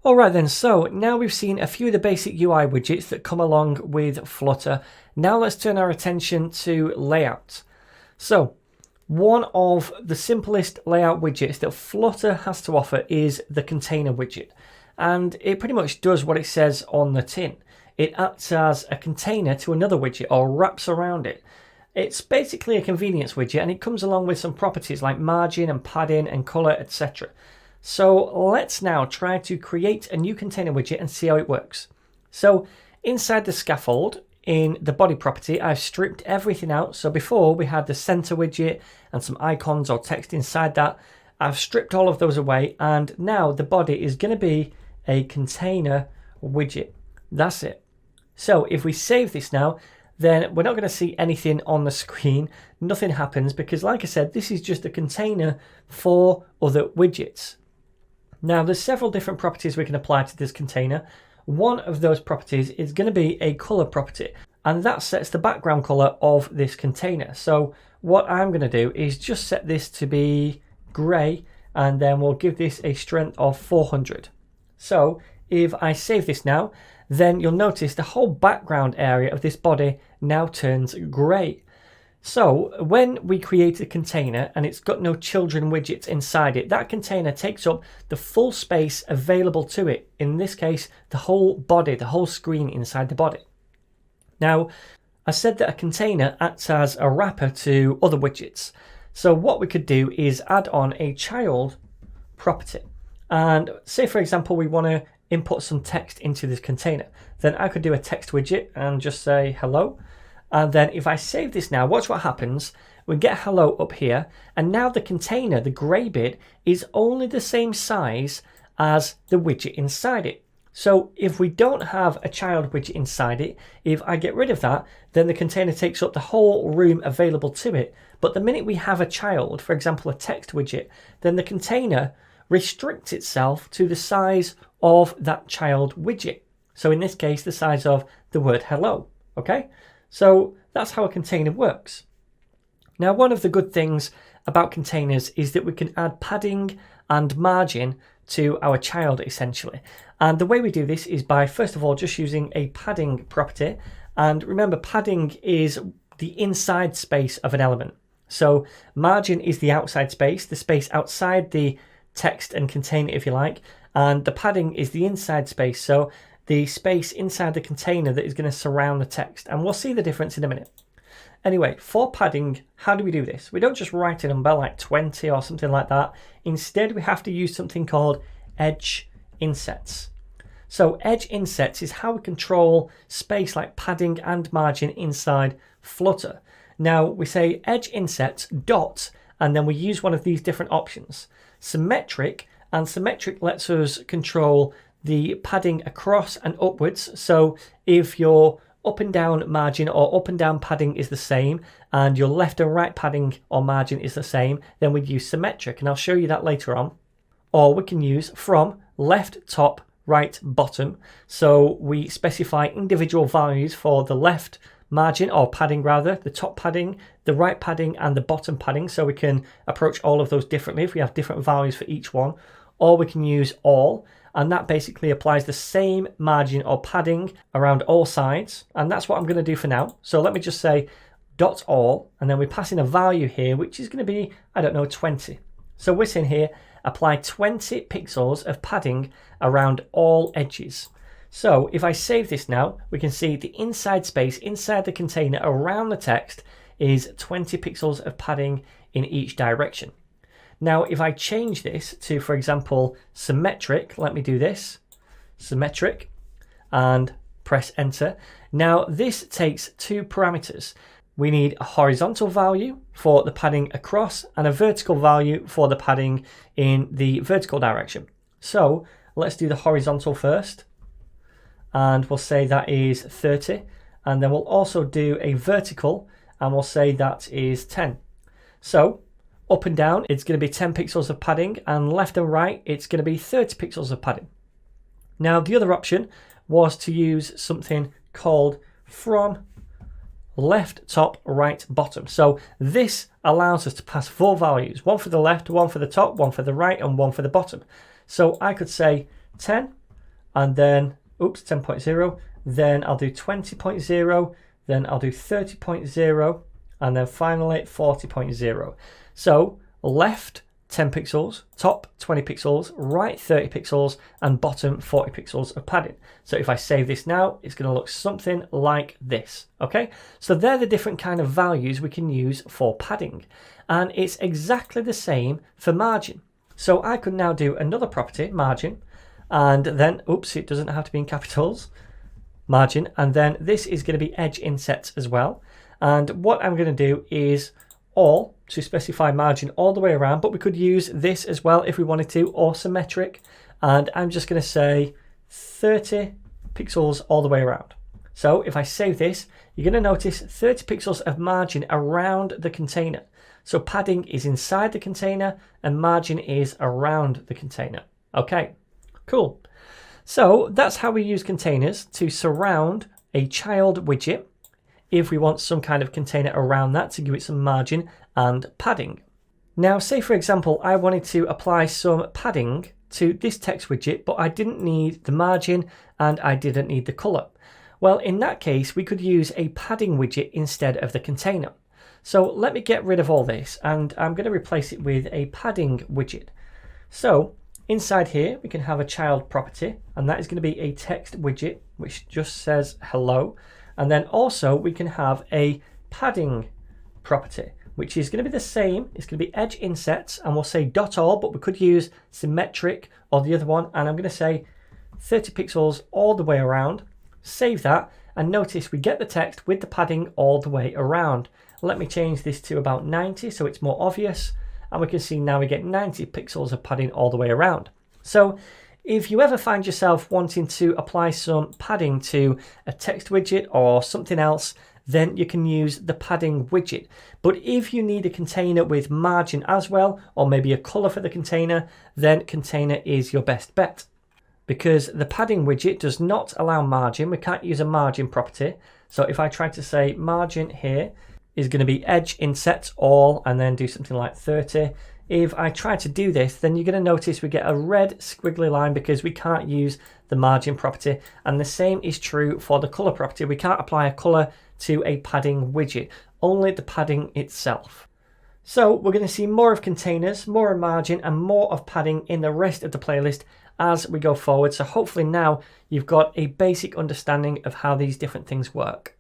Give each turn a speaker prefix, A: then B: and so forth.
A: Alright then, so now we've seen a few of the basic UI widgets that come along with Flutter. Now let's turn our attention to layout. So one of the simplest layout widgets that Flutter has to offer is the container widget. And it pretty much does what it says on the tin. It acts as a container to another widget or wraps around it. It's basically a convenience widget and it comes along with some properties like margin and padding and color, etc. So let's now try to create a new container widget and see how it works. So inside the scaffold, in the body property, I've stripped everything out. So before we had the center widget and some icons or text inside that. I've stripped all of those away and now the body is going to be a container widget. That's it. So if we save this now, then we're not going to see anything on the screen. Nothing happens because, like I said, this is just a container for other widgets. Now, there's several different properties we can apply to this container. One of those properties is going to be a color property, and that sets the background color of this container. So what I'm going to do is just set this to be gray, and then we'll give this a strength of 400. So if I save this now, then you'll notice the whole background area of this body now turns gray. So when we create a container and it's got no children widgets inside it, that container takes up the full space available to it. In this case, the whole body, the whole screen inside the body. Now, I said that a container acts as a wrapper to other widgets. So what we could do is add on a child property. And say, for example, we want to input some text into this container. Then I could do a text widget and just say hello. And then if I save this now, watch what happens. We get hello up here. And now the container, the gray bit, is only the same size as the widget inside it. So if we don't have a child widget inside it, if I get rid of that, then the container takes up the whole room available to it. But the minute we have a child, for example, a text widget, then the container restricts itself to the size of that child widget. So in this case, the size of the word hello. Okay? So that's how a container works. Now, one of the good things about containers is that we can add padding and margin to our child essentially. And the way we do this is by, first of all, just using a padding property. And remember, padding is the inside space of an element. So margin is the outside space, the space outside the text and container, if you like. And the padding is the inside space. So the space inside the container that is going to surround the text. And we'll see the difference in a minute. Anyway, for padding, how do we do this? We don't just write a number like 20 or something like that. Instead, we have to use something called edge insets. So edge insets is how we control space like padding and margin inside Flutter. Now we say edge insets dot, and then we use one of these different options. Symmetric, and symmetric lets us control the padding across and upwards. So if your up and down margin or up and down padding is the same and your left and right padding or margin is the same, then we'd use symmetric, and I'll show you that later on. Or we can use from left top, right bottom. So we specify individual values for the left margin or padding rather, the top padding, the right padding and the bottom padding, so we can approach all of those differently if we have different values for each one. Or we can use all, and that basically applies the same margin or padding around all sides, and that's what I'm going to do for now. So let me just say dot all, and then we pass in a value here which is going to be, I don't know, 20. So we're saying here apply 20 pixels of padding around all edges. So if I save this now, we can see the inside space inside the container around the text is 20 pixels of padding in each direction. Now, if I change this to, for example, symmetric, let me do this, symmetric, and press enter. Now, this takes two parameters. We need a horizontal value for the padding across and a vertical value for the padding in the vertical direction. So let's do the horizontal first. And we'll say that is 30. And then we'll also do a vertical, and we'll say that is 10. So up and down, it's going to be 10 pixels of padding, and left and right, it's going to be 30 pixels of padding. Now, the other option was to use something called from left top, right bottom. So this allows us to pass four values, one for the left, one for the top, one for the right, and one for the bottom. So I could say 10, and then, oops, 10.0, then I'll do 20.0, then I'll do 30.0, and then finally 40.0. So left 10 pixels, top 20 pixels, right 30 pixels, and bottom 40 pixels of padding. So if I save this now, it's going to look something like this. Okay, so they're the different kind of values we can use for padding. And it's exactly the same for margin. So I could now do another property, margin, and then, oops, it doesn't have to be in capitals, margin, and then this is going to be edge insets as well. And what I'm going to do is all to specify margin all the way around, but we could use this as well if we wanted to, or symmetric, and I'm just going to say 30 pixels all the way around. So if I save this, you're going to notice 30 pixels of margin around the container. So padding is inside the container and margin is around the container. Okay, cool. So that's how we use containers to surround a child widget if we want some kind of container around that to give it some margin and padding. Now, say for example, I wanted to apply some padding to this text widget, but I didn't need the margin and I didn't need the color. Well, in that case, we could use a padding widget instead of the container. So let me get rid of all this and I'm going to replace it with a padding widget. So inside here, we can have a child property, and that is going to be a text widget, which just says hello. And then also we can have a padding property, which is going to be the same. It's going to be edge insets, and we'll say .all, but we could use symmetric or the other one. And I'm going to say 30 pixels all the way around. Save that, and notice we get the text with the padding all the way around. Let me change this to about 90 so it's more obvious, and we can see now we get 90 pixels of padding all the way around. So if you ever find yourself wanting to apply some padding to a text widget or something else, then you can use the padding widget. But if you need a container with margin as well, or maybe a color for the container, then container is your best bet. Because the padding widget does not allow margin, we can't use a margin property. So if I try to say margin here is going to be edge inset all, and then do something like 30. If I try to do this, then you're going to notice we get a red squiggly line because we can't use the margin property. And the same is true for the color property. We can't apply a color to a padding widget, only the padding itself. So we're going to see more of containers, more of margin, and more of padding in the rest of the playlist as we go forward. So hopefully now you've got a basic understanding of how these different things work.